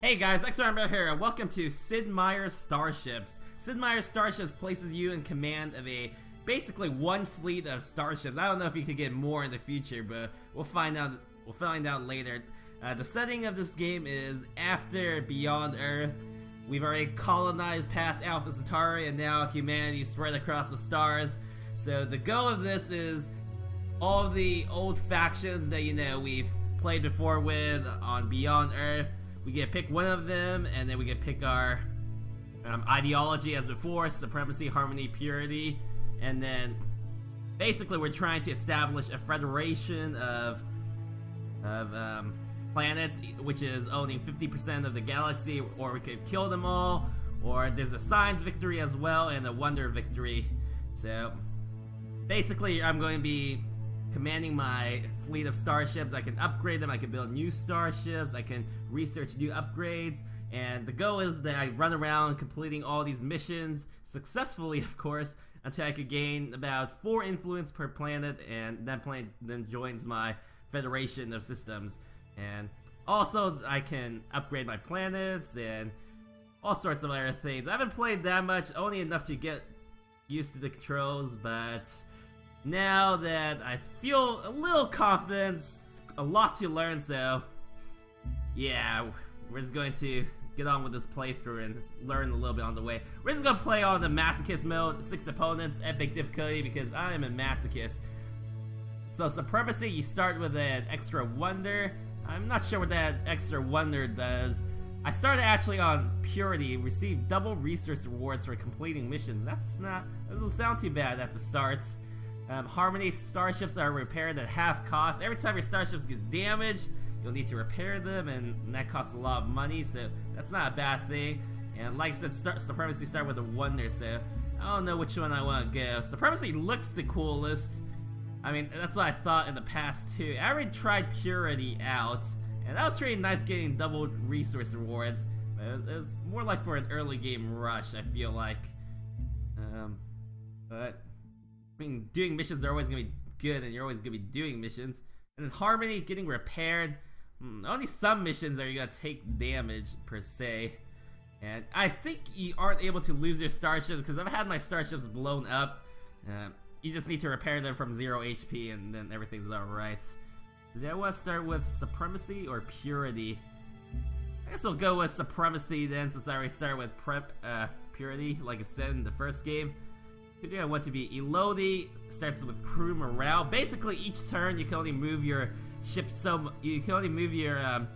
Hey guys, XRM here, and welcome to Sid Meier Starships. Sid Meier Starships places you in command of basically one fleet of starships. I don't know if you could get more in the future, but we'll find out. We'll find out later. The setting of this game is after Beyond Earth. We've already colonized past Alpha Centauri, and now humanity is spread across the stars. So the goal of this is all the old factions that we've played before with on Beyond Earth. We get to pick one of them, and then we get to pick our ideology as before: supremacy, harmony, purity. And then basically we're trying to establish a federation of planets, which is owning 50% of the galaxy, or we could kill them all, or there's a science victory as well and a wonder victory. So basically I'm going to be commanding my fleet of starships. I can upgrade them, I can build new starships, I can research new upgrades, and the goal is that I run around completing all these missions successfully, of course, until I could gain about 4 influence per planet, and that planet then joins my federation of systems. And also I can upgrade my planets and all sorts of other things. I haven't played that much, only enough to get used to the controls, but now that I feel a little confident, a lot to learn, so yeah, we're just going to get on with this playthrough and learn a little bit on the way. We're just gonna play on the masochist mode, 6 opponents, epic difficulty, because I am a masochist. So supremacy, you start with an extra wonder. I'm not sure what that extra wonder does. I started actually on purity, received double resource rewards for completing missions. Doesn't sound too bad at the start. Harmony, starships are repaired at half cost. Every time your starships get damaged, you'll need to repair them, and that costs a lot of money, so that's not a bad thing. And like I said, supremacy start with a wonder, so I don't know which one I want to go. Supremacy looks the coolest. I mean, that's what I thought in the past too. I already tried purity out, and that was pretty nice, getting double resource rewards. It was more like for an early game rush, I feel like. But I mean, doing missions are always gonna be good, and you're always gonna be doing missions. And then harmony, getting repaired. Only some missions are you gonna take damage per se, and I think you aren't able to lose your starships, because I've had my starships blown up. You just need to repair them from 0 HP, and then everything's alright. Do I want to start with supremacy or purity? I guess we'll go with supremacy then, since I already started with purity, like I said in the first game. Who do I want to be? Elodie starts with crew morale. Basically, each turn you can only move your ship you can only move your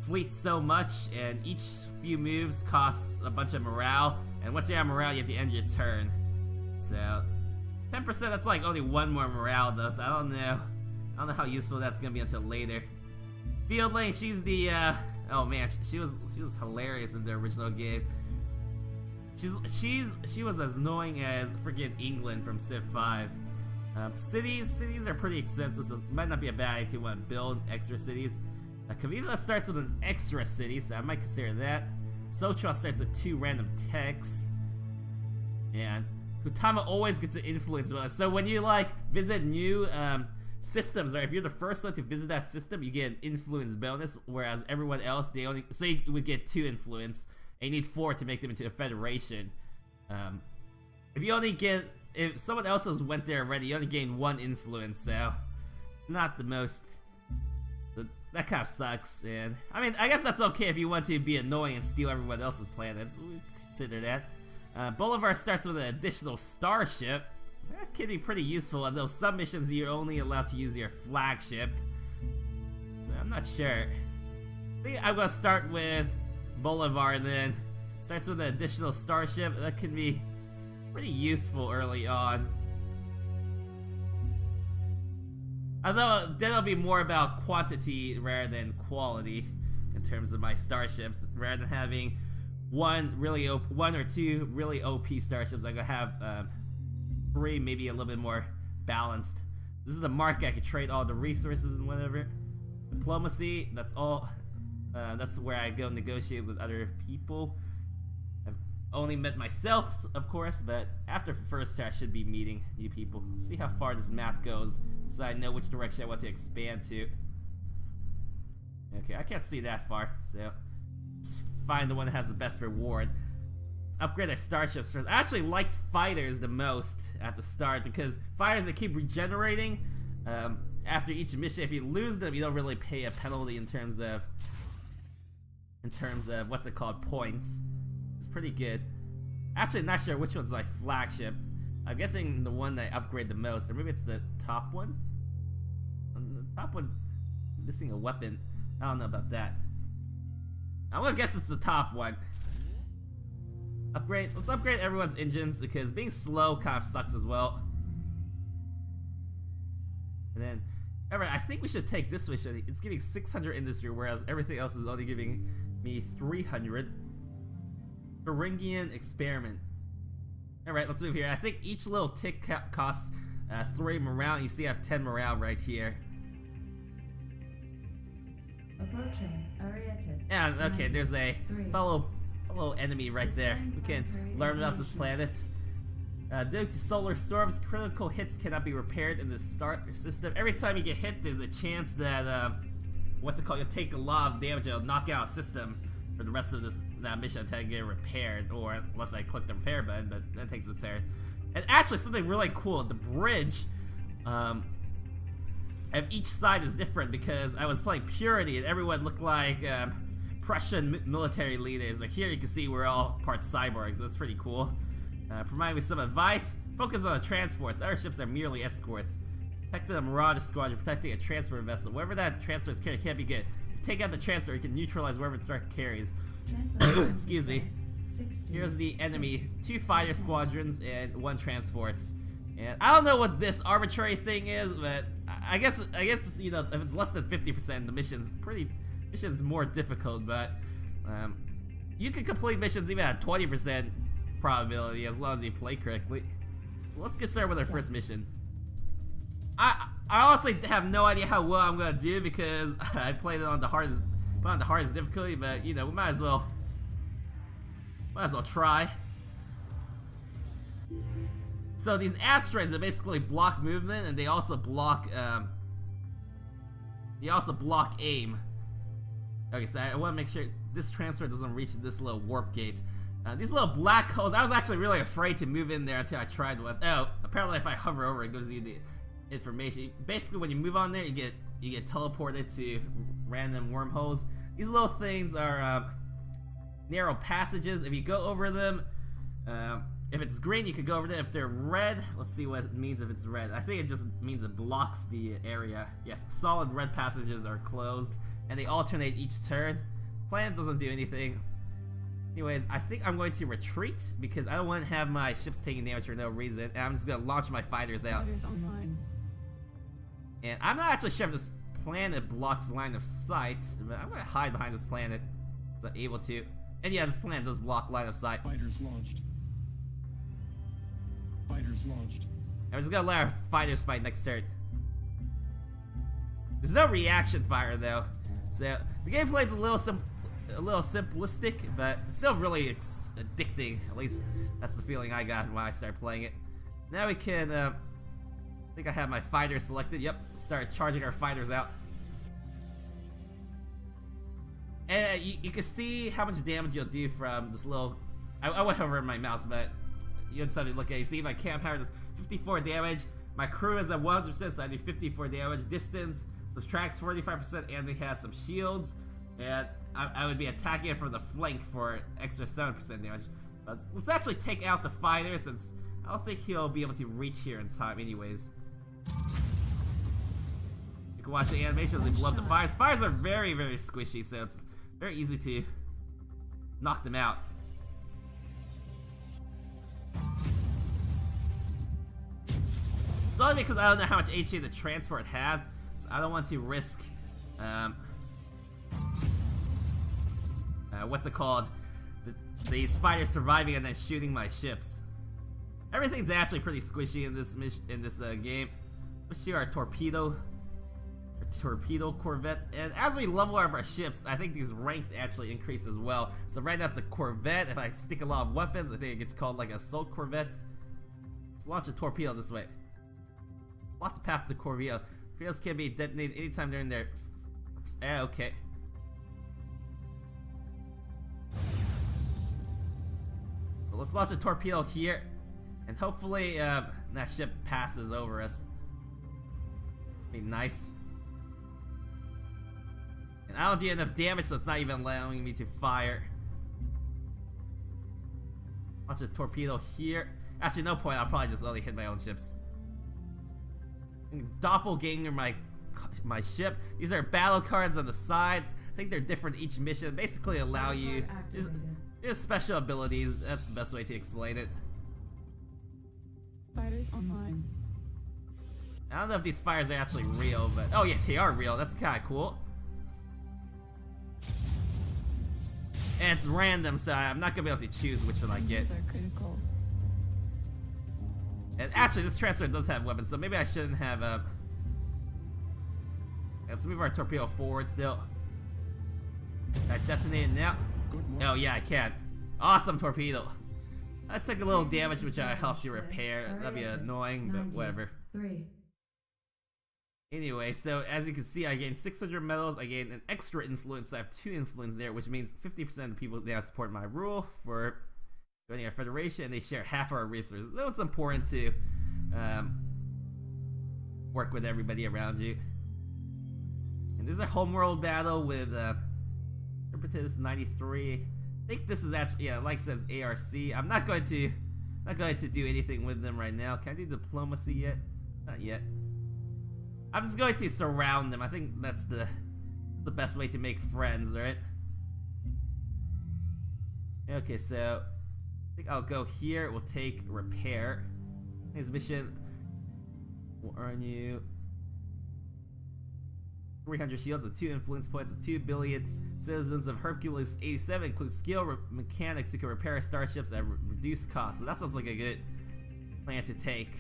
fleet so much, and each few moves costs a bunch of morale. And once you have morale, you have to end your turn. So 10%, that's like only 1 more morale though. So I don't know how useful that's gonna be until later. Field lane, she's the oh man, she was hilarious in the original game. She was as annoying as freaking England from Civ 5. Cities are pretty expensive, so it might not be a bad idea to want to build extra cities. Kavita starts with an extra city, so I might consider that. Sotra starts with 2 random techs, and Hutama always gets an influence with us. So when you visit new systems, or if you're the first one to visit that system, you get an influence bonus, whereas everyone else, they only say you would get 2 influence. And you need 4 to make them into a federation. If someone else has went there already, you only gain 1 influence, so not the most. That kind of sucks. And I mean, I guess that's okay if you want to be annoying and steal everyone else's planets. We consider that. Boulevard starts with an additional starship. That can be pretty useful. On those submissions, you're only allowed to use your flagship. So I'm not sure. I think I'm gonna start with Boulevard, then starts with an additional starship. That can be pretty useful early on. Although then it'll be more about quantity rather than quality in terms of my starships. Rather than having one or 2 really OP starships, I'm gonna have 3, maybe a little bit more balanced. This is the market, I could trade all the resources and whatever. Diplomacy, that's all. That's where I go negotiate with other people. I've only met myself, of course, but after first I should be meeting new people. Let's see how far this map goes, so I know which direction I want to expand to. Okay, I can't see that far, so it's find the one that has the best reward. Let's upgrade our starships first. I actually liked fighters the most at the start because fighters, they keep regenerating after each mission. If you lose them, you don't really pay a penalty in terms of what's it called, points. It's pretty good. Actually, not sure which one's my flagship. I'm guessing the one that I upgrade the most, or maybe it's the top one. The top one missing a weapon. I don't know about that. I'm gonna guess it's the top one. Upgrade. Let's upgrade everyone's engines because being slow kind of sucks as well. And then, alright, I think we should take this mission. It's giving 600 industry, whereas everything else is only giving me 300. Thuringian experiment. Alright, let's move here. I think each little tick costs 3 morale. You see I have 10 morale right here. Approaching Arietis. Yeah, okay, there's a fellow enemy right there. We can learn about this planet. Due to solar storms, critical hits cannot be repaired in the star system. Every time you get hit, there's a chance that, what's it called, you'll take a lot of damage, it'll knock out a system for the rest of that mission until I get it repaired, or unless I click the repair button, but that takes its turn. And actually, something really cool, the bridge of each side is different because I was playing Purity and everyone looked like Prussian military leaders, but here you can see we're all part cyborgs. That's pretty cool. Provide me some advice. Focus on the transports. Our ships are merely escorts. Protecting a marauder squadron, protecting a transport vessel. Wherever that transport is carried can't be good. If you take out the transport, you can neutralize wherever the threat carries. Excuse me. Here's the enemy. 2 fighter squadrons and 1 transport. And I don't know what this arbitrary thing is, but I guess you know, if it's less than 50%, the mission's more difficult. But you can complete missions even at 20% probability as long as you play correctly. Let's get started with our first mission. I honestly have no idea how well I'm gonna do because I played it on the hardest difficulty, but you know, we might as well try. So these asteroids, they basically block movement, and they also block aim. Okay, so I want to make sure this transfer doesn't reach this little warp gate. These little black holes, I was actually really afraid to move in there until I tried one. Oh, apparently if I hover over, it gives you the information. Basically, when you move on there, you get teleported to random wormholes. These little things are narrow passages. If you go over them, if it's green, you could go over them. If they're red, let's see what it means if it's red. I think it just means it blocks the area. Yeah, solid red passages are closed, and they alternate each turn. Planet doesn't do anything. Anyways, I think I'm going to retreat because I don't want to have my ships taking damage for no reason, and I'm just going to launch my fighters out. Fighters online. And I'm not actually sure if this planet blocks line of sight, but I'm going to hide behind this planet so I'm able to. And yeah, this planet does block line of sight. Fighters launched. Fighters launched. I'm just going to let our fighters fight next turn. There's no reaction fire though, so the gameplay's a little simplistic, but it's still really addicting. At least that's the feeling I got when I started playing it. Now we can, I think I have my fighters selected. Yep, start charging our fighters out. And you can see how much damage you'll do from this little, I went over my mouse, but you just have to look at it. You see my camp power does 54 damage. My crew is at 100%, so I do 54 damage. Distance subtracts 45%, and it has some shields. And I would be attacking it from the flank for extra 7% damage. But let's actually take out the fighter since I don't think he'll be able to reach here in time anyways. You can watch the animations as they blow up the fires. Fires are very, very squishy, so it's very easy to knock them out. It's only because I don't know how much HP the transport has, so I don't want to risk what's it called? These fighters surviving and then shooting my ships. Everything's actually pretty squishy in this game. Let's see our torpedo corvette. And as we level up our ships, I think these ranks actually increase as well. So right now it's a corvette. If I stick a lot of weapons, I think it gets called like assault corvette. Let's launch a torpedo this way. Block the path to the torpedo. Torpedoes can be detonated anytime during their. Okay. let's launch a torpedo here, and hopefully that ship passes over us. Be nice. And I don't do enough damage, so it's not even allowing me to fire. Launch a torpedo here. Actually, no point. I'll probably just only hit my own ships. Doppelganger my ship. These are battle cards on the side. I think they're different each mission. Basically allow you just special abilities. That's the best way to explain it. Fighters online. I don't know if these fires are actually real, but oh yeah, they are real. That's kind of cool. And it's random, so I'm not gonna be able to choose which one I get. Are critical. And actually, this transfer does have weapons, so maybe I shouldn't have. Let's move our torpedo forward still. Can I detonate it now? Oh yeah, I can. Awesome torpedo. I took a little damage, which I have to repair. That'd be annoying, but whatever. 3. Anyway, so as you can see, I gained 600 medals. I gained an extra influence. I have 2 influence there, which means 50% of the people now support my rule for joining our federation, and they share half our resources. Though it's important to work with everybody around you. And this is a homeworld battle with Interpretus 93. I think this is actually, yeah, like it says ARC. I'm not going to do anything with them right now. Can I do diplomacy yet? Not yet. I'm just going to surround them. I think that's the best way to make friends, right? Okay, so I think I'll go here. We'll take repair. This mission will earn you 300 shields and 2 influence points and 2 billion citizens of Hercules 87. Includes skill mechanics. You can repair starships at reduced cost. So that sounds like a good plan to take.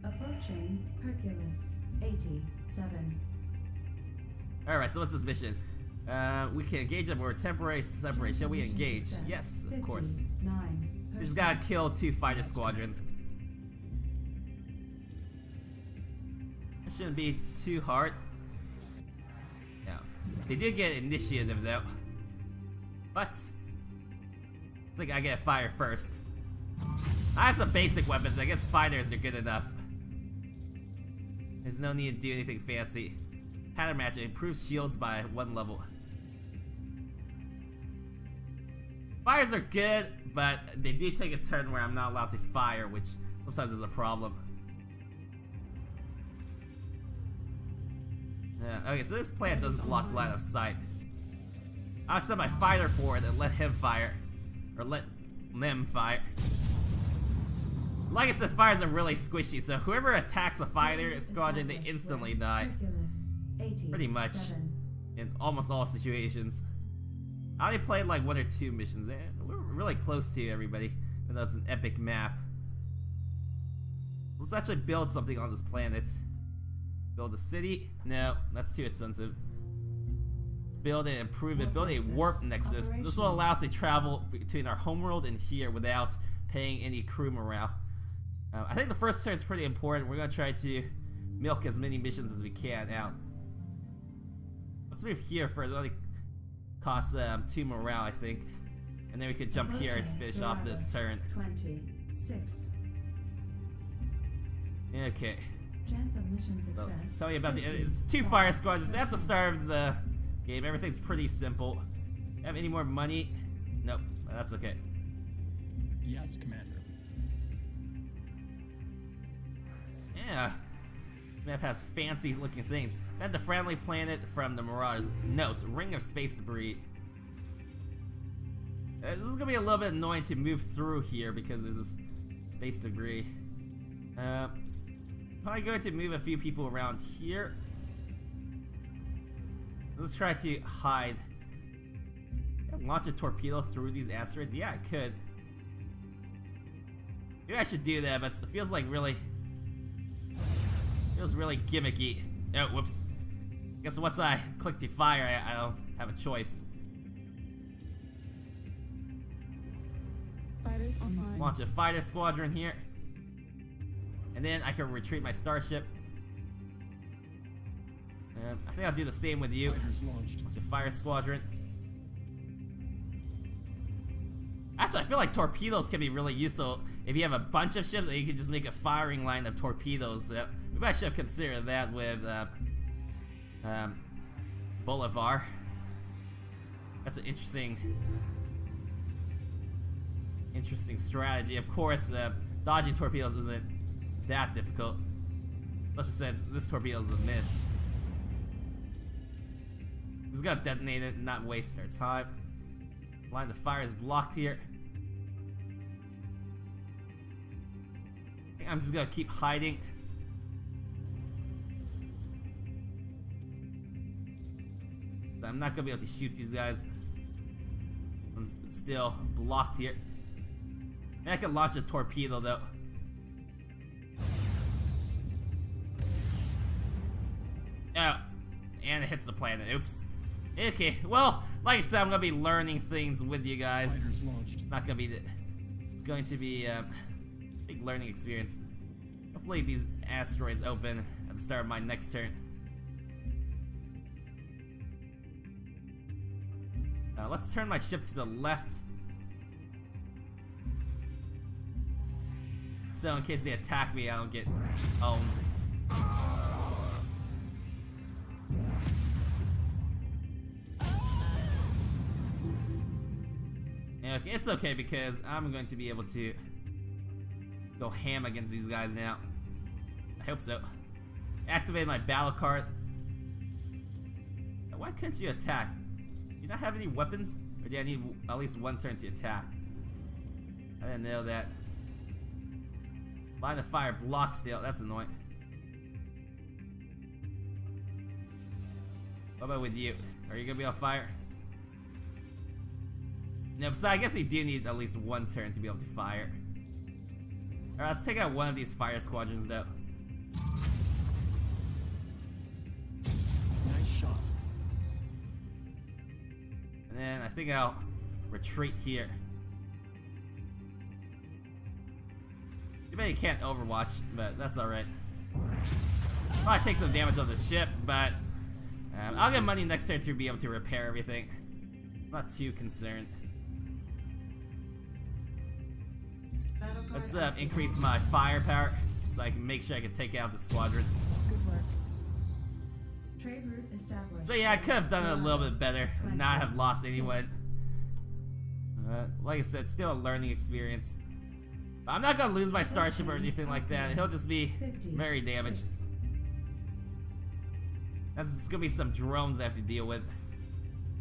Approaching Hercules 87. Alright, so what's this mission? We can engage them or temporary separate. Shall we engage? Yes, of course. We just gotta kill 2 fighter squadrons. It shouldn't be too hard. No. They did get initiative though. But it's like I get fire first. I have some basic weapons. I guess fighters are good enough. There's no need to do anything fancy. Pattern match improves shields by 1 level. Fires are good, but they do take a turn where I'm not allowed to fire, which sometimes is a problem. Yeah, okay, so this plan does block line of sight. I'll send my fighter forward and let him fire. Or let them fire. Like I said, fires are really squishy, so whoever attacks a fighter squadron, they instantly die. Pretty much. In almost all situations. I only played like 1 or 2 missions, and we're really close to everybody, even though it's an epic map. Let's actually build something on this planet. Build a city? No, that's too expensive. Let's build it, improve it, build a warp nexus. This will allow us to travel between our homeworld and here without paying any crew morale. I think the first turn is pretty important. We're going to try to milk as many missions as we can out. Let's move here first. It only costs 2 morale, I think. And then we could jump here to finish off this turn. 26. Okay. Chance of mission success. So, tell me about it's 2 fire squadrons. At the start of the game, everything's pretty simple. Have any more money? Nope. That's okay. Yes, Commander. Yeah. Map has fancy looking things. Then the friendly planet from the Marauders. Note, ring of space debris. This is gonna be a little bit annoying to move through here because there's this space debris. Probably going to move a few people around here. Let's try to hide. Can I launch a torpedo through these asteroids? Yeah, I could. Maybe I should do that, but it feels like really gimmicky. Oh, whoops. Guess once I click to fire, I don't have a choice. Fighters online. Launch a fighter squadron here. And then I can retreat my starship. I think I'll do the same with you. Fighters launched. Launch a fire squadron. I Actually, I feel like torpedoes can be really useful if you have a bunch of ships and you can just make a firing line of torpedoes. We might should have considered that with Bolivar. That's an interesting strategy. Of course, dodging torpedoes isn't that difficult. Let's just say this torpedo is a miss. Just gotta detonate it and not waste our time. Line of fire is blocked here. I think I'm just gonna keep hiding. I'm not gonna be able to shoot these guys. It's still blocked here. Maybe I can launch a torpedo though. Oh, and it hits the planet. Oops. Okay, well, like I said, I'm gonna be learning things with you guys. Fighters launched. Not gonna be. It's going to be a big learning experience. Hopefully, these asteroids open at the start of my next turn. Let's turn my ship to the left. So in case they attack me, I don't get owned. Okay, it's okay because I'm going to be able to go ham against these guys now. I hope so. Activate my battle card. Why couldn't you attack? Do you not have any weapons? Or do I need at least one turn to attack? I didn't know that. Line of fire block still. That's annoying. What about with you? Are you gonna be on fire? No, so I guess you do need at least one turn to be able to fire. Alright, let's take out one of these fire squadrons though. Nice shot. And then I think I'll retreat here. You bet you can't overwatch, but that's alright. Probably take some damage on the ship, but I'll get money next turn to be able to repair everything. I'm not too concerned. Let's increase my firepower so I can make sure I can take out the squadron. Good work. Trade route established. So yeah, I could have done it a little bit better and not have lost anyone. Like I said, still a learning experience. But I'm not gonna lose my starship or anything like that. He'll just be very damaged. It's gonna be some drones I have to deal with.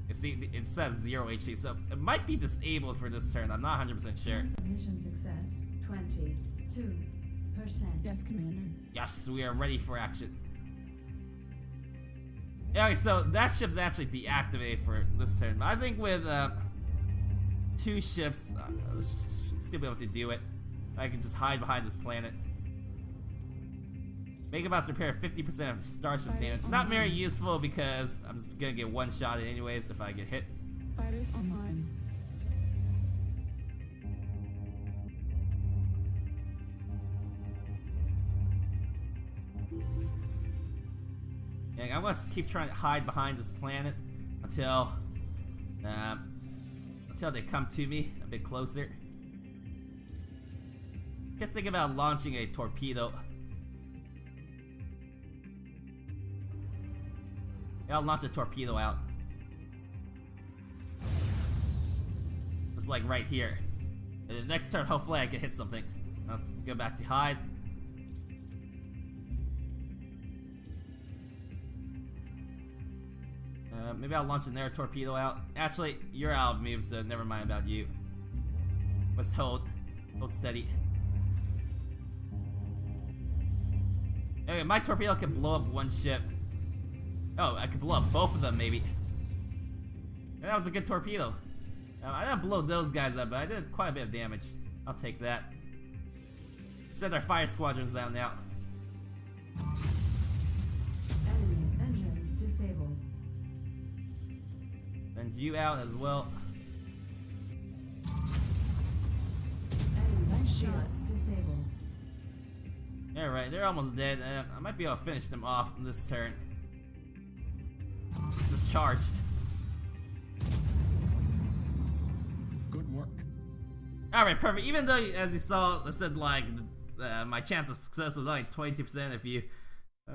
You see, it says 0 HP, so it might be disabled for this turn. I'm not 100% sure. Mission success 22%. Yes, Commander. Yes, we are ready for action. Yeah, okay, so that ship's actually deactivated for this turn. But I think with 2 ships, I should still be able to do it. I can just hide behind this planet. Megabots repair 50% of Starship's damage. Not very useful because I'm just gonna get one shot anyways if I get hit. Fighters online. Yeah, I'm gonna keep trying to hide behind this planet until they come to me a bit closer. I can think about launching a torpedo. Yeah, I'll launch a torpedo out. Just like right here. And the next turn, hopefully I can hit something. Let's go back to hide. Maybe I'll launch an air torpedo out. Actually, you're out of moves, so never mind about you. Let's hold steady. Okay, my torpedo can blow up one ship. Oh, I could blow up both of them, maybe. And that was a good torpedo. I didn't blow those guys up, but I did quite a bit of damage. I'll take that. Send our fire squadrons out now. Enemy engines disabled. Send you out as well. Enemy shots disabled. Alright, they're almost dead. I might be able to finish them off in this turn. Just charge. Good work. Alright, perfect. Even though, as you saw, I said, like, my chance of success was only 22%. If you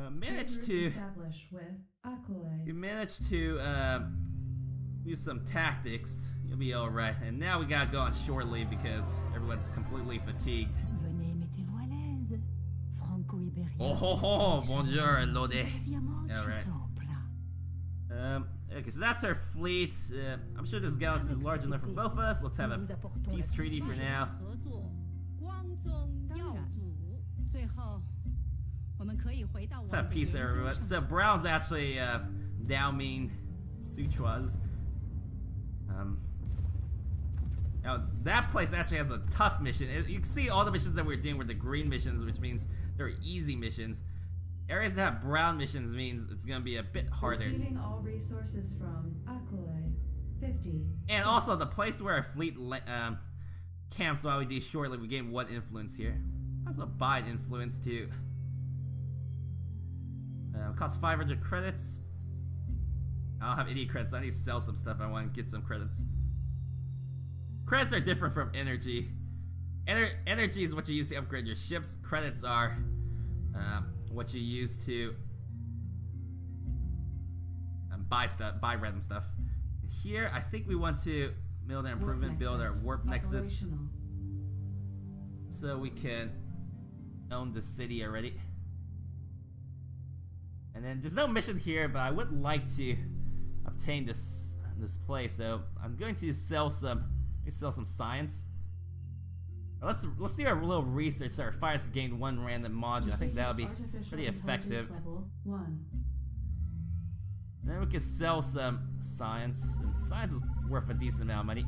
manage to... Establish with Aquile. You manage to use some tactics, you'll be alright. And now we gotta go on shore leave because everyone's completely fatigued. Venez, mettez voilaise. Franco-ibérien. Oh ho ho, bonjour, Lode. Alright. Alright. Okay, so that's our fleet. I'm sure this galaxy is large enough for both of us. Let's have a peace treaty for now. 合作，光宗耀祖，最后我们可以回到我 Let's 们 have 的 peace 研 there, 究 everyone. 上 So Brown's actually now mean Suchuas. Now that place actually has a tough mission. You can see all the missions that we're doing were the green missions, which means they're easy missions. Areas that have brown missions means it's gonna be a bit harder. Receiving all resources from Aquile. 50. And also the place where our fleet camps while we do shortly, we gain 1 influence here. Also buy an influence too. Costs 500 credits. I don't have any credits, so I need to sell some stuff. I want to get some credits. Credits are different from energy. Energy is what you use to upgrade your ships. Credits are what you use to buy stuff, buy random stuff. Here, I think we want to build an improvement, build our warp nexus, Operational. so we can own the city already. And then there's no mission here, but I would like to obtain this place, so I'm going to sell some science. Let's do our little research so our fires gain 1 random module. I think that'll be Artificial pretty effective. intelligence Level 1. And then we can sell some science, and science is worth a decent amount of money.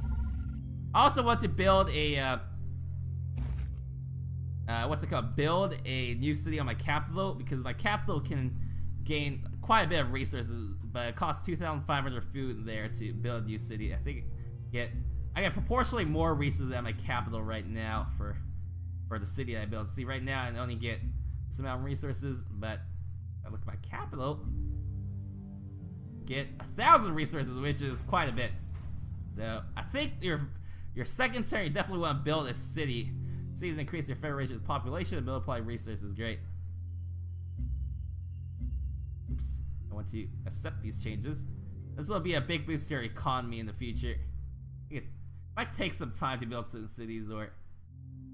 I also want to build a what's it called? Build a new city on my capital, because my capital can gain quite a bit of resources, but it costs 2,500 food there to build a new city. I think I get proportionally more resources at my capital right now for the city that I build. See, right now I only get this amount of resources, but if I look at my capital, get 1,000 resources, which is quite a bit. So I think your second turn, you definitely want to build a city. Cities increase your federation's population and multiply resources. Great. Oops. I want to accept these changes. This will be a big boost to your economy in the future. It might take some time to build some cities, or...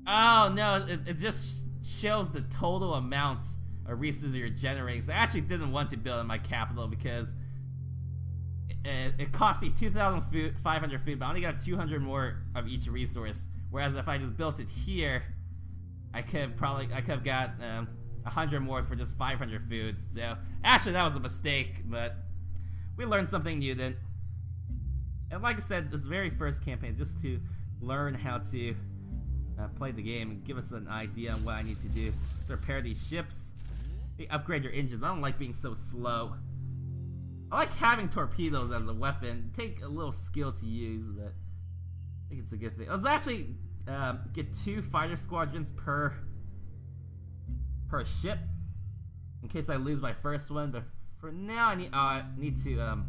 Oh no, it just shows the total amount of resources you're generating. So I actually didn't want to build in my capital because it costs me 2,500 food, but I only got 200 more of each resource. Whereas if I just built it here, I could have got 100 more for just 500 food. So actually that was a mistake, but we learned something new then. And like I said, this very first campaign is just to learn how to play the game and give us an idea on what I need to do. Let's repair these ships. Upgrade your engines. I don't like being so slow. I like having torpedoes as a weapon. Take a little skill to use, but I think it's a good thing. Let's actually get 2 fighter squadrons per ship in case I lose my first one. But for now, I need to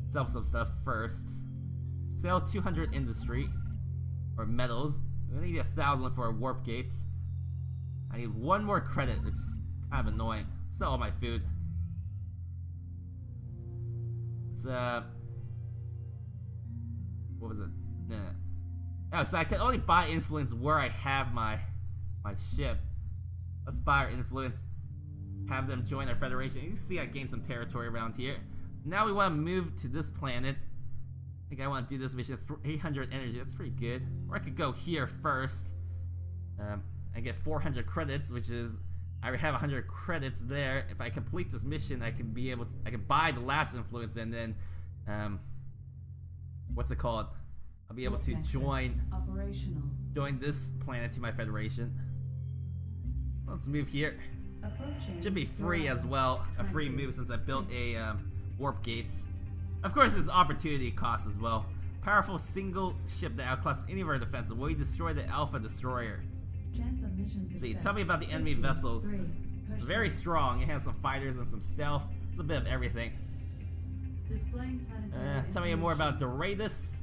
sell some stuff first. Sell 200 industry or metals. I need 1,000 for a warp gate. I need 1 more credit. It's kind of annoying. Sell all my food. It's what was it? Oh, so I can only buy influence where I have my ship. Let's buy our influence. Have them join our federation. You can see I gained some territory around here. Now we want to move to this planet. I think I want to do this mission. 300 energy. That's pretty good. Or I could go here first. I get 400 credits, which is I already have 100 credits there. If I complete this mission, I can be able to. I can buy the last influence, and then what's it called? I'll be able to join this planet to my federation. Let's move here. Should be free as well. A free move since I built a warp gate. Of course, there's opportunity cost as well. Powerful single ship that outclasses any of our defenses. Will you destroy the Alpha Destroyer? See, tell me about the enemy vessels. It's very strong. It has some fighters and some stealth. It's a bit of everything. Tell me more about Doradus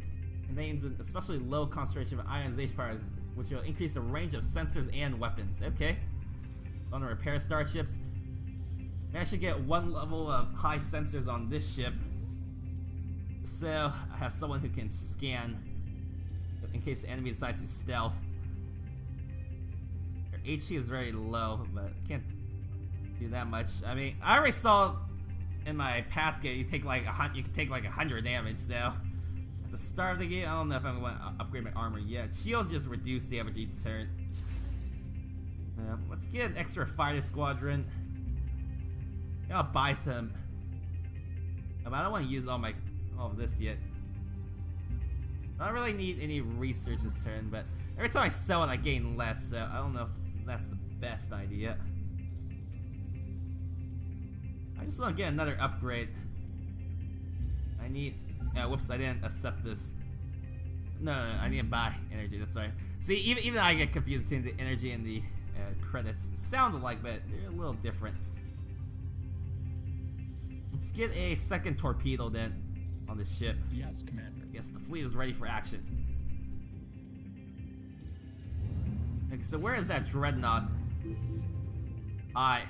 contains an especially low concentration of ionization particles, which will increase the range of sensors and weapons. Okay. I want to repair starships. I should get one level of high sensors on this ship. So I have someone who can scan in case the enemy decides to stealth. Their HP is very low, but can't do that much. I mean, I already saw in my past game you can take like 100 damage. So at the start of the game, I don't know if I'm going to upgrade my armor yet. Shields just reduce damage each turn. Let's get an extra fighter squadron. I'll buy some. I don't want to use all of this yet. I don't really need any research this turn, but every time I sell it, I gain less. So I don't know if that's the best idea. I just want to get another upgrade. I need. Whoops! I didn't accept this. No, I need to buy energy. That's right. See, even I get confused between the energy and the credits. Sound alike, but they're a little different. Let's get a second torpedo then on this ship. Yes, Commander. Yes, the fleet is ready for action. Okay, so where is that dreadnought? I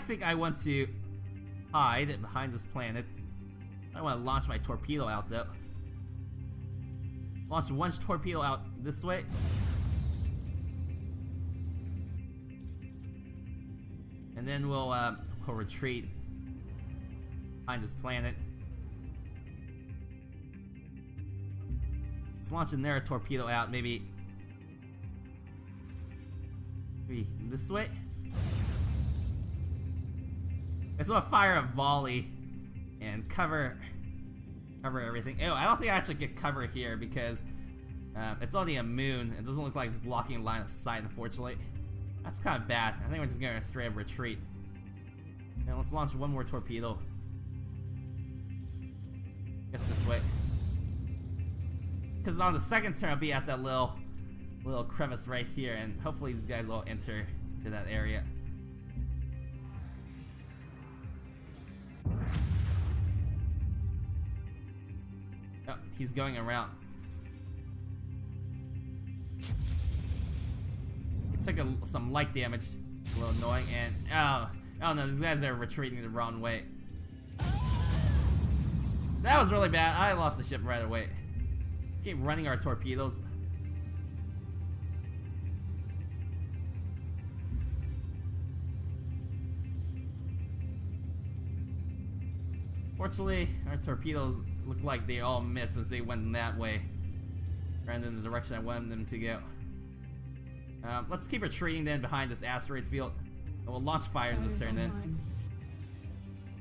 think I want to hide behind this planet. I want to launch my torpedo out though. Launch one torpedo out this way. And then we'll retreat behind this planet. Let's launch another torpedo out, maybe this way. I just want to fire a volley and cover everything. Oh, I don't think I actually get cover here because it's only a moon. It doesn't look like it's blocking line of sight, unfortunately. That's kind of bad. I think we're just gonna straight up retreat. Now let's launch one more torpedo. Guess this way. Because on the second turn I'll be at that little crevice right here, and hopefully these guys all enter to that area. Oh, he's going around. It took some light damage. A little annoying, and oh no, these guys are retreating the wrong way. That was really bad. I lost the ship right away. Let's keep running our torpedoes. Fortunately, our torpedoes look like they all missed as they went that way, rather than the direction I wanted them to go. Let's keep retreating then behind this asteroid field, and we'll launch fires this turn then.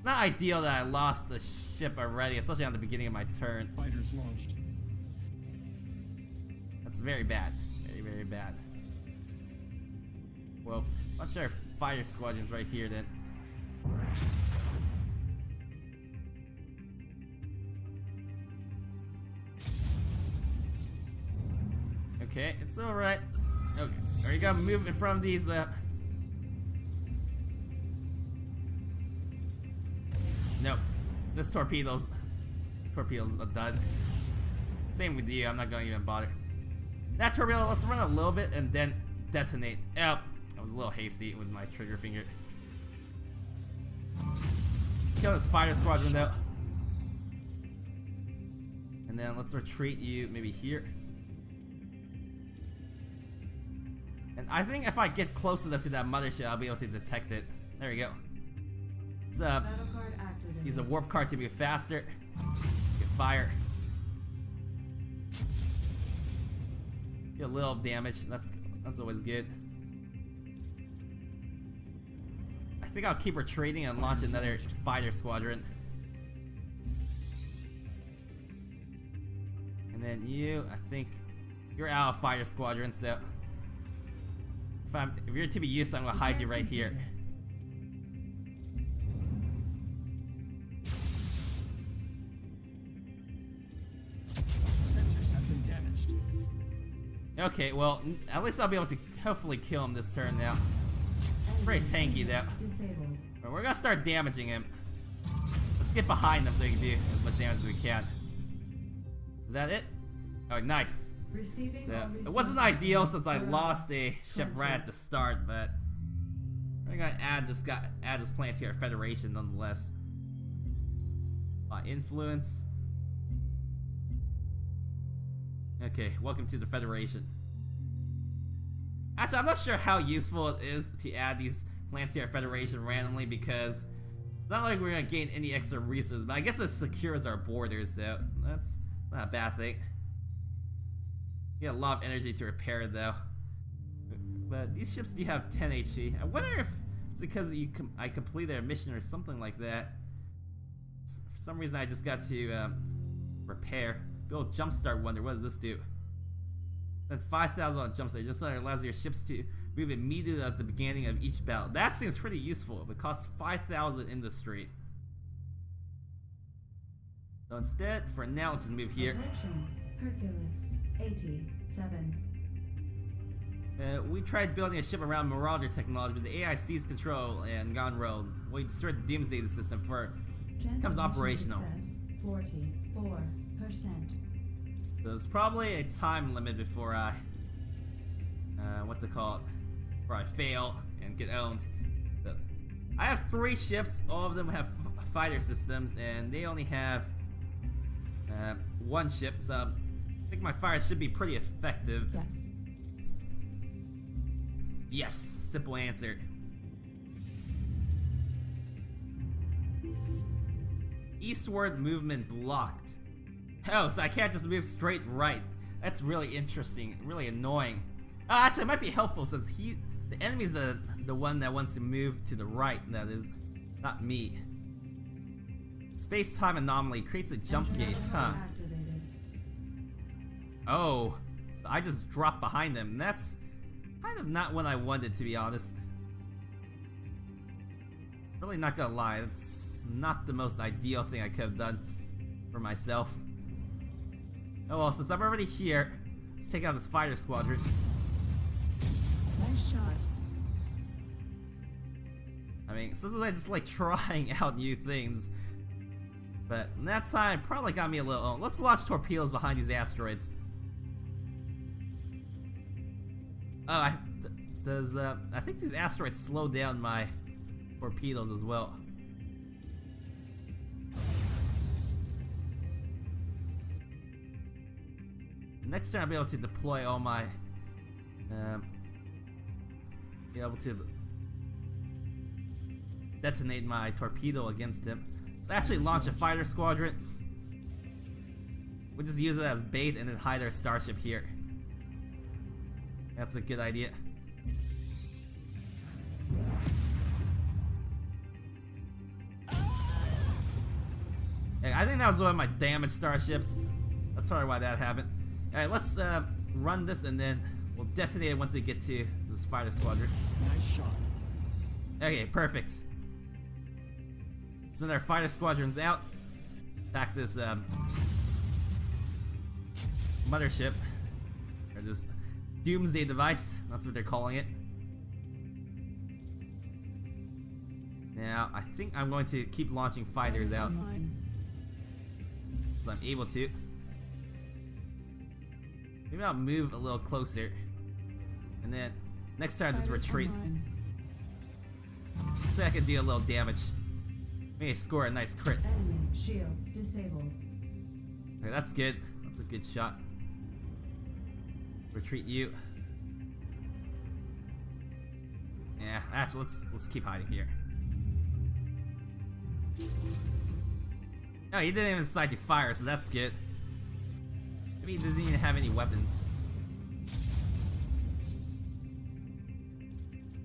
Not ideal that I lost the ship already, especially on the beginning of my turn. Fighters launched. That's very bad. Very, very bad. Well, launch our fire squadrons right here then. Okay, it's alright. Okay, we gotta move in front of these Nope. This torpedo's a dud. Same with you, I'm not gonna even bother. That torpedo, let's run a little bit and then detonate. Yep. I was a little hasty with my trigger finger. Let's kill this fighter squadron though. And then let's retreat you maybe here. And I think if I get close enough to that mothership, I'll be able to detect it. There we go. Let's use a warp card to be faster. Get fire. Get a little damage. That's always good. I think I'll keep retreating and launch another fighter squadron. And then you, I think you're out of fighter squadron, so if you're to be used, I'm gonna hide you right here. Sensors have been damaged. Okay, well, at least I'll be able to hopefully kill him this turn now. It's very tanky though. But we're gonna start damaging him. Let's get behind him so we can do as much damage as we can. Is that it? Oh, nice. Receiving So, all it resources wasn't ideal from since I Iran. lost a ship right at the start, but we're gonna add this planet to our Federation nonetheless. By influence. Okay, welcome to the Federation. Actually, I'm not sure how useful it is to add these planets to our Federation randomly because it's not like we're gonna gain any extra resources, but I guess it secures our borders, so that's not a bad thing. You get a lot of energy to repair though. But these ships do have 10 HP. I wonder if it's because I completed a mission or something like that. For some reason I just got to repair. Build jumpstart wonder, what does this do? Then 5,000 on jumpstart. Jumpstart allows your ships to move immediately at the beginning of each battle. That seems pretty useful. It costs 5,000 industry. So instead, for now, let's just move here. Attention. Hercules 87. We tried building a ship around Marauder technology, but the AI seized control and gone rogue. We destroyed the Doomsday system before it becomes operational. Success 44%. So there's probably a time limit before I, what's it called? Before I fail and get owned. So, I have 3 ships, all of them have fighter systems, and they only have 1 ship, so I think my fires should be pretty effective. Yes. Yes, simple answer. Eastward movement blocked. Oh, so I can't just move straight right. That's really interesting, really annoying. Actually, it might be helpful since the enemy's the one that wants to move to the right. That is, not me. Space-time anomaly creates a jump gate, huh? Activated. Oh, so I just dropped behind them. That's kind of not what I wanted, to be honest. Really not gonna lie, it's not the most ideal thing I could have done for myself. Oh well, since I'm already here, let's take out this fighter squadron. Nice shot. I mean, since I just like trying out new things, but that time probably got me a little. Let's launch torpedoes behind these asteroids. Oh, I think these asteroids slow down my torpedoes as well. Next time I'll be able to deploy all my, be able to detonate my torpedo against him. Let's actually launch a fighter squadron. We'll just use it as bait and then hide our starship here. That's a good idea. Hey, I think that was one of my damaged starships. That's probably why that happened. Alright, let's run this and then we'll detonate it once we get to this fighter squadron. Nice shot. Okay, perfect. So their fighter squadron's out. Attack this mothership. Or this Doomsday device. That's what they're calling it. Now, I think I'm going to keep launching fighters out. So I'm able to. Maybe I'll move a little closer. And then next time I'll just retreat. So I can do a little damage. Maybe score a nice crit. Enemy shields disabled. Okay, that's good. That's a good shot. Retreat you. Yeah, actually let's keep hiding here. Oh, he didn't even decide to fire, so that's good. Maybe he doesn't even have any weapons.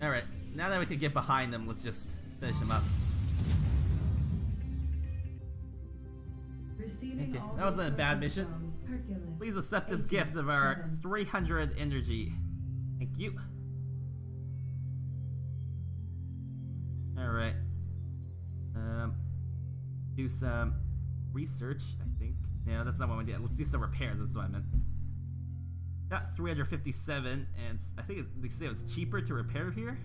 Alright, now that we can get behind them, let's just finish him up. Receiving Okay, all that wasn't a bad resources mission. from Hercules Please accept this gift of our 87. 300 energy. Thank you. Alright. Do some research, I think. No, that's not what I did. Let's do some repairs, that's what I meant. Got 357, and I think they said it was cheaper to repair here.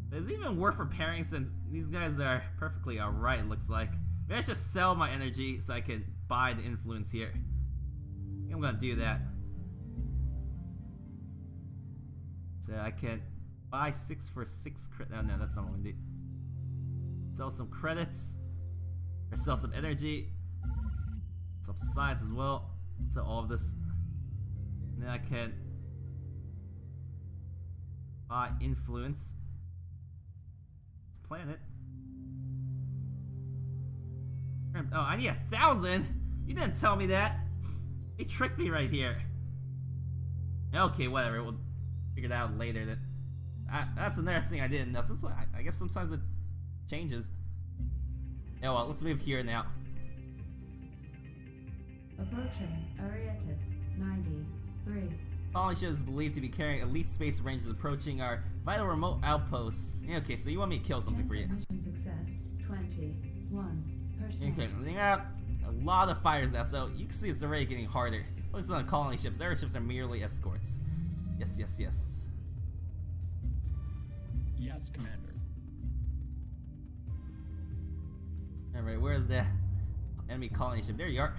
But it's even worth repairing since these guys are perfectly alright, it looks like. Maybe I should sell my energy so I can buy the influence here. I'm gonna do that. So I can buy 6 for 6 credit. Oh, no, that's not what I'm gonna do. Sell some credits. Or sell some energy. Some science as well. Sell all of this. And then I can buy influence. Let's plan it. Oh, I need 1,000? You didn't tell me that. They tricked me right here. Okay, whatever. We'll figure it out later. That's another thing I didn't know. Since I guess sometimes it changes. Oh well, let's move here now. Approaching Arietis 93. Colony ship is believed to be carrying elite space rangers approaching our vital remote outposts. Okay, so you want me to kill something for you. Mission success 21%. Okay, we got a lot of fighters now, so you can see it's already getting harder. Focus on colony ships. Airships are merely escorts. Yes, yes, yes. Yes, Commander. Alright, where's the enemy colony ship? There you are.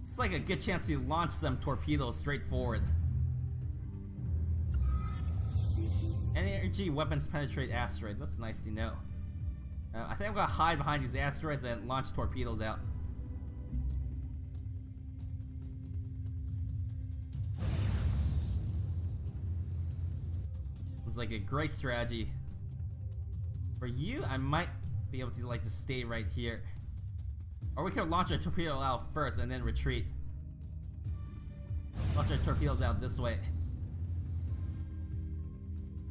It's like a good chance to launch some torpedoes straight forward. Energy weapons penetrate asteroids. That's nice to know. I think I'm gonna hide behind these asteroids and launch torpedoes out. It's like a great strategy. For you, I might be able to like just stay right here. Or we could launch our torpedo out first and then retreat. Launch our torpedoes out this way.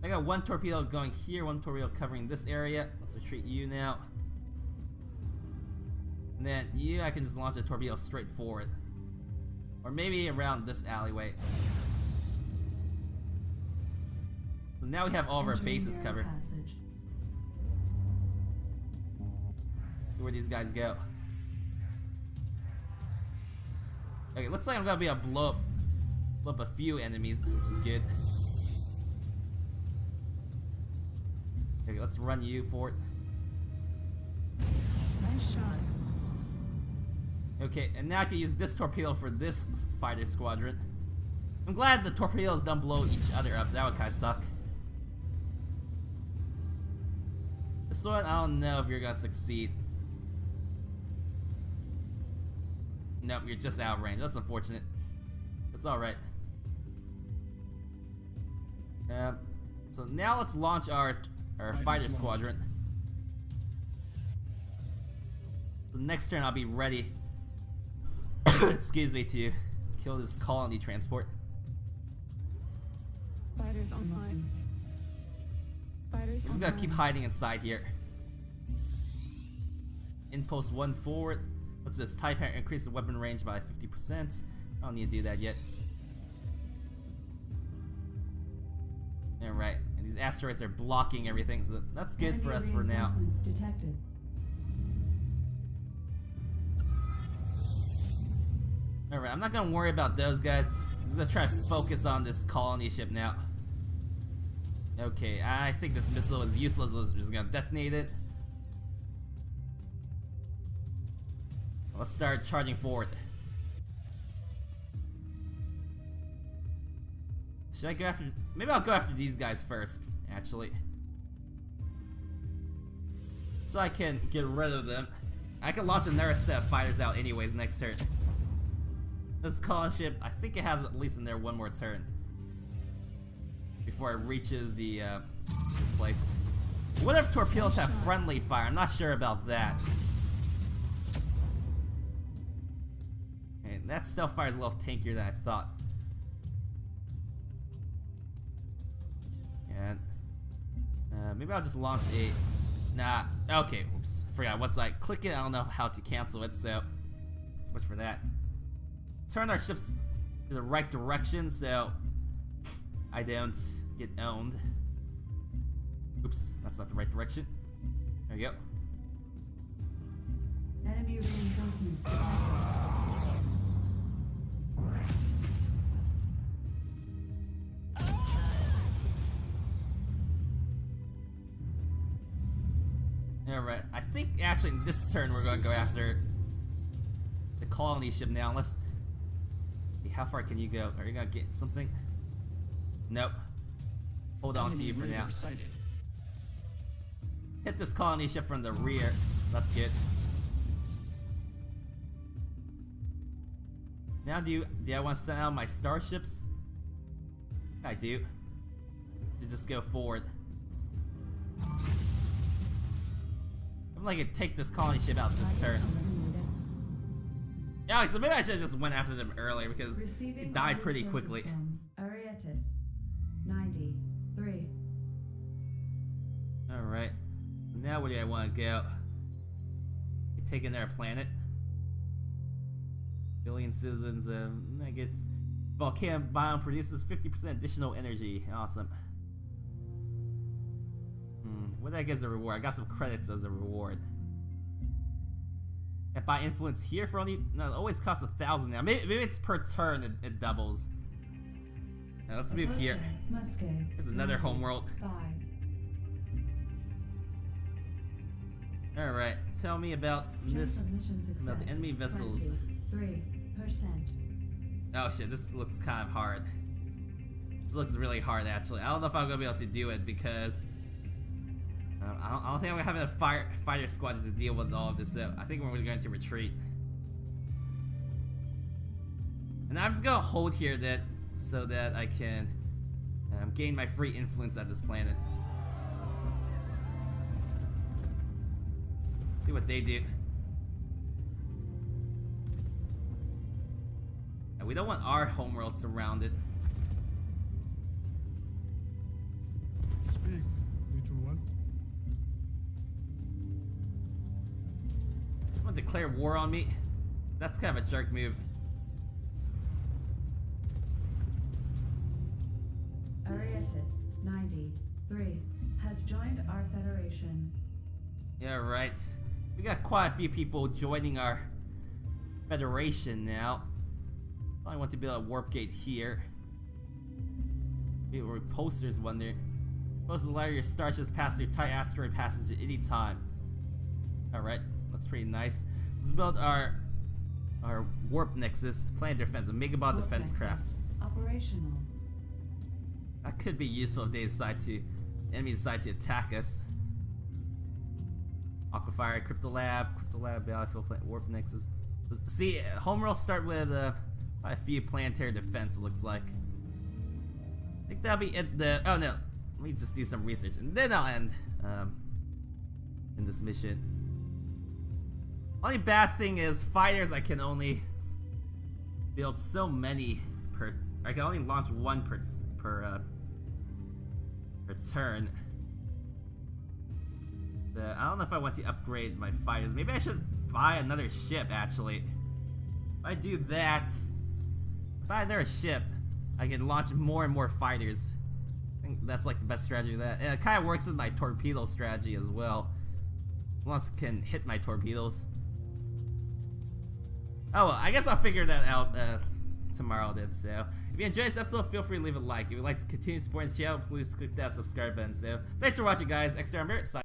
I got one torpedo going here, one torpedo covering this area. Let's retreat you now. And then you, I can just launch a torpedo straight forward. Or maybe around this alleyway. So now we have all of our bases covered. Where these guys go. Okay, looks like I'm gonna be able to blow up a few enemies, which is good. Okay, let's run you for it. Nice shot. Okay, and now I can use this torpedo for this fighter squadron. I'm glad the torpedoes don't blow each other up. That would kind of suck. This one, I don't know if you're gonna succeed. Nope, you're just out of range. That's unfortunate. That's alright. So now let's launch our fighter squadron. The next turn I'll be ready. Excuse me, to kill this colony transport. Fighters online. Fighters I'm just gonna keep hiding inside here. Inpost 1 forward. What's this? Type increase the weapon range by 50%. I don't need to do that yet. Alright, and these asteroids are blocking everything, so that's good for us for now. Detected. Alright, I'm not gonna worry about those guys. I'm just gonna try to focus on this colony ship now. Okay, I think this missile is useless. We're just gonna detonate it. Let's start charging forward. Should I go after... Maybe I'll go after these guys first, actually. So I can get rid of them. I can launch another set of fighters out anyways next turn. This colony ship, I think it has at least in there one more turn. Before it reaches the, this place. What if torpedoes have friendly fire? I'm not sure about that. Okay, that stealth fire is a little tankier than I thought. And maybe I'll just launch a... Nah, okay, oops. Forgot, once I click it, I don't know how to cancel it, so... So much for that. Turn our ships to the right direction, so... I don't get owned. Oops, that's not the right direction. There we go. Enemy reinforcements detected. Alright, I think actually this turn we're going to go after the colony ship now. Unless, how far can you go? Are you gonna get something? Nope. Hold on to you for now. Sighted. Hit this colony ship from the rear. That's good. Now do I want to send out my starships? I do. To just go forward. I'm like to take this colony ship out this turn. Yeah, so maybe I should have just went after them earlier because it died pretty quickly. Arietis, 93. Alright. Now where do I want to go? Taking their planet. Billion citizens, I get volcano biome produces 50% additional energy. Awesome. What did I get as a reward? I got some credits as a reward. And buy influence here for only, no, it always costs 1,000 now. Maybe it's per turn it doubles. Now let's move here. There's another homeworld. 5. Alright, tell me about this, about the enemy vessels. 3%. Oh shit, this looks kind of hard. This looks really hard actually. I don't know if I'm gonna be able to do it because I don't think I'm gonna have enough fighter squadrons to deal with all of this. So I think we're going to retreat. And I'm just gonna hold here so that I can gain my free influence at this planet. See what they do. And we don't want our homeworld surrounded. Speak, little one. You want to declare war on me? That's kind of a jerk move. Arietis, 93, has joined our federation. Yeah, right. We got quite a few people joining our federation now. I want to build a warp gate here. Or posters wonder. Supposed to allow your starships pass through tight asteroid passage at any time. Alright, that's pretty nice. Let's build our warp nexus, planet defense, a megabot Warp defense nexus craft. Operational. That could be useful if they decide to, enemy decide to attack us. Aquafire, Cryptolab, Battlefield Planet, Warp Nexus. See, homeworlds start with a few planetary defense, it looks like. I think that'll be it. Oh no, let me just do some research and then I'll end in this mission. Only bad thing is fighters I can only build so many per. I can only launch one per turn. I don't know if I want to upgrade my fighters. Maybe I should buy another ship, actually. If I do that, buy another ship, I can launch more and more fighters. I think that's like the best strategy of that. And it kind of works with my torpedo strategy as well. Once it can hit my torpedoes. Oh well, I guess I'll figure that out tomorrow then. So, if you enjoyed this episode, feel free to leave a like. If you'd like to continue supporting the channel, please click that subscribe button. So, thanks for watching, guys. Extra Amber, signing